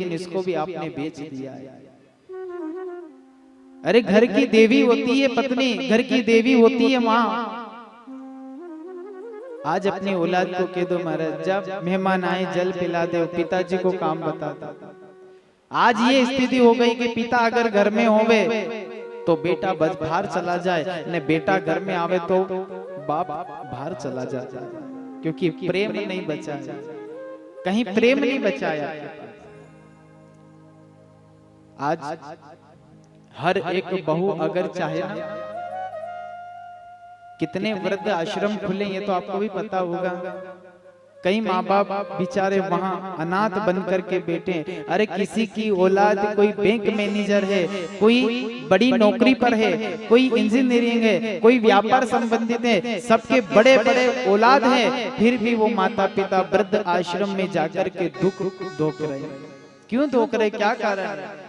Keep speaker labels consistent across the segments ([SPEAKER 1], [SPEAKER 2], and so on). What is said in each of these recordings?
[SPEAKER 1] लेकिन इसको भी आपने बेच दिया है। अरे घर की देवी होती है पत्नी, घर की देवी होती है माँ। आज अपनी औलाद को कह दो महाराज जब मेहमान आए जल पिला दो, पिताजी को काम बता दो। आज ये स्थिति हो गई कि पिता अगर घर में होवे तो बेटा बस बाहर चला जाए, ने बेटा घर में आवे तो बाप बाहर चला जाता है, क्योंकि प्रेम नहीं बचा है, कहीं प्रेम नहीं बचाया। आज हर एक बहू अगर चाहे ना, कितने वृद्ध आश्रम खुले ये तो आपको भी पता होगा। कई माँ बाप बेचारे वहां अनाथ बन करके बैठे। अरे किसी की औलाद कोई बैंक मैनेजर है, कोई बड़ी नौकरी पर है, कोई इंजीनियरिंग है, कोई व्यापार संबंधित है, सबके बड़े बड़े औलाद है, फिर भी वो माता पिता वृद्ध आश्रम में जाकर के दुख धोक रहे। क्यों धोक रहे, क्या कारण है?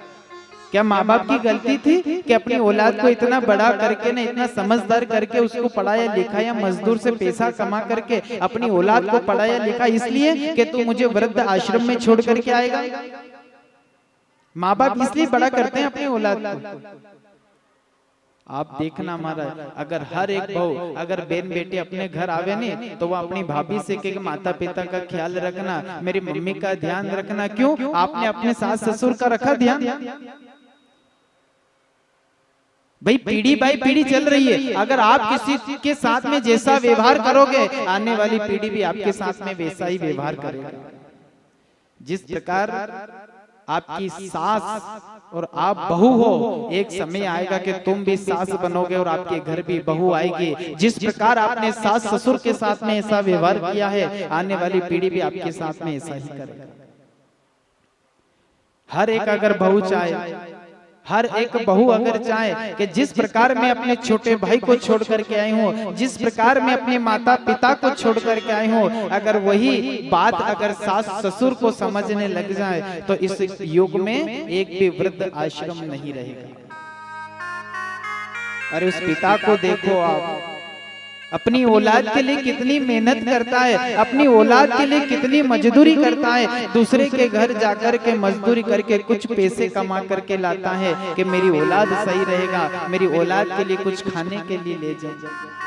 [SPEAKER 1] क्या माँ बाप की गलती थी कि अपनी औलाद को इतना बड़ा करके ना, इतना समझदार करके उसको पढ़ाया लिखाया, मजदूर से पैसा कमा करके अपनी औलाद को पढ़ाया लिखा इसलिए कि तू मुझे वृद्ध आश्रम में छोड़ करके आएगा? माँ बाप इसलिए बड़ा करते हैं अपनी औलाद को। आप देखना महाराज, अगर हर एक बहू अगर बहन बेटी अपने घर आवे नहीं तो वो अपनी भाभी से कहे माता पिता का ख्याल रखना, मेरी मम्मी का ध्यान रखना। क्यों? आपने अपने सास ससुर का रखा ध्यान? भाई पीढ़ी बाई पीढ़ी चल रही है। अगर आप किसी के साथ में जैसा व्यवहार करोगे, आने वाली पीढ़ी भी आपके साथ में वैसा ही व्यवहार करेगा। जिस प्रकार आपकी सास और आप बहू हो, एक समय आएगा कि तुम भी सास बनोगे और आपके घर भी बहू आएगी। जिस प्रकार आपने सास ससुर के साथ में ऐसा व्यवहार किया है, आने वाली पीढ़ी भी आपके साथ में ऐसा ही करेगा। हर एक अगर बहू चाहे, हर एक बहू अगर चाहे कि जिस प्रकार मैं अपने छोटे भाई को छोड़ करके आई हूँ, जिस प्रकार मैं अपने माता पिता को छोड़ करके आई हूँ, अगर वही बात अगर सास ससुर को समझने लग जाए तो इस युग में एक भी वृद्ध आश्रम नहीं रहेगा। अरे उस पिता को देखो आप, अपनी औलाद के लिए कितनी मेहनत करता है, अपनी औलाद के लिए कितनी मजदूरी करता है, दूसरे के घर जाकर के मजदूरी करके कुछ पैसे कमा करके लाता है कि मेरी औलाद सही रहेगा, मेरी औलाद के लिए कुछ खाने के लिए ले जाए।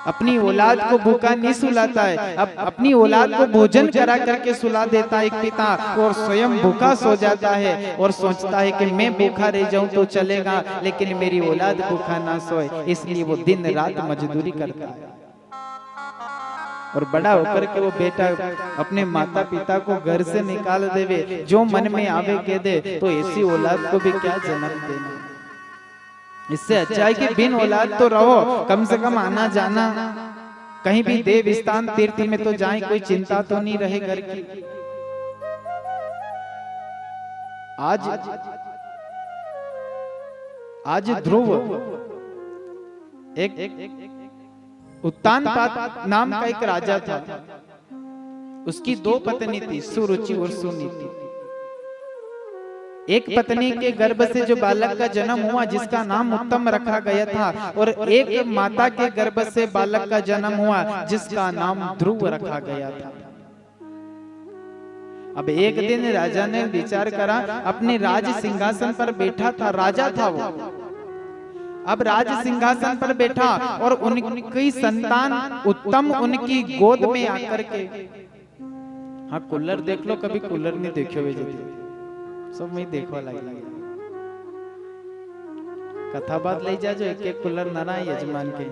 [SPEAKER 1] अपनी औलाद को भूखा नहीं सुलाता है, अब अपनी औलाद को भोजन करा करके सुला देता है एक पिता, और स्वयं भूखा सो जाता है और सोचता है कि मैं भूखा रह जाऊं तो चलेगा, लेकिन मेरी औलाद भूखा ना सोए, इसलिए वो दिन रात मजदूरी करता है। और बड़ा होकर के वो बेटा अपने माता पिता को घर से निकाल देवे, जो मन में आवे कह दे, तो ऐसी औलाद को भी क्या जन्म देना। इससे अच्छा है कि बिन औलाद तो रहो, कम से कम आना जाना कहीं भी देव स्थान तीर्थ में तो जाए, कोई चिंता तो नहीं रहे घर की। आज ध्रुव एक उत्तानपाद नाम का एक राजा था, उसकी दो पत्नी थी, सुरुचि और सुनीति। एक पत्नी के गर्भ से जो बालक का जन्म हुआ जिसका नाम उत्तम रखा गया था, और एक माता के गर्भ से बालक का जन्म हुआ जिसका नाम ध्रुव रखा गया था। अब एक दिन राजा ने विचार करा, अपने राज सिंहासन पर बैठा था, राजा था वो, अब राज सिंहासन पर बैठा और उनकी संतान उत्तम उनकी गोद में आकर के, हाँ कूलर देख लो, कभी कूलर नहीं देखो वे सब में देखवा लगे। कथा बात ले जा जो एक एक कूलर ना यजमान के।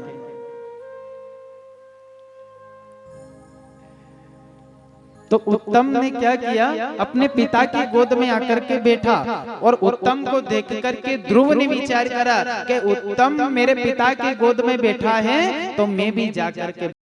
[SPEAKER 1] तो उत्तम ने क्या किया, अपने पिता की गोद में आकर के बैठा, और उत्तम को देख करके ध्रुव ने विचार करा कि उत्तम मेरे पिता की गोद में बैठा है तो मैं भी जाकर के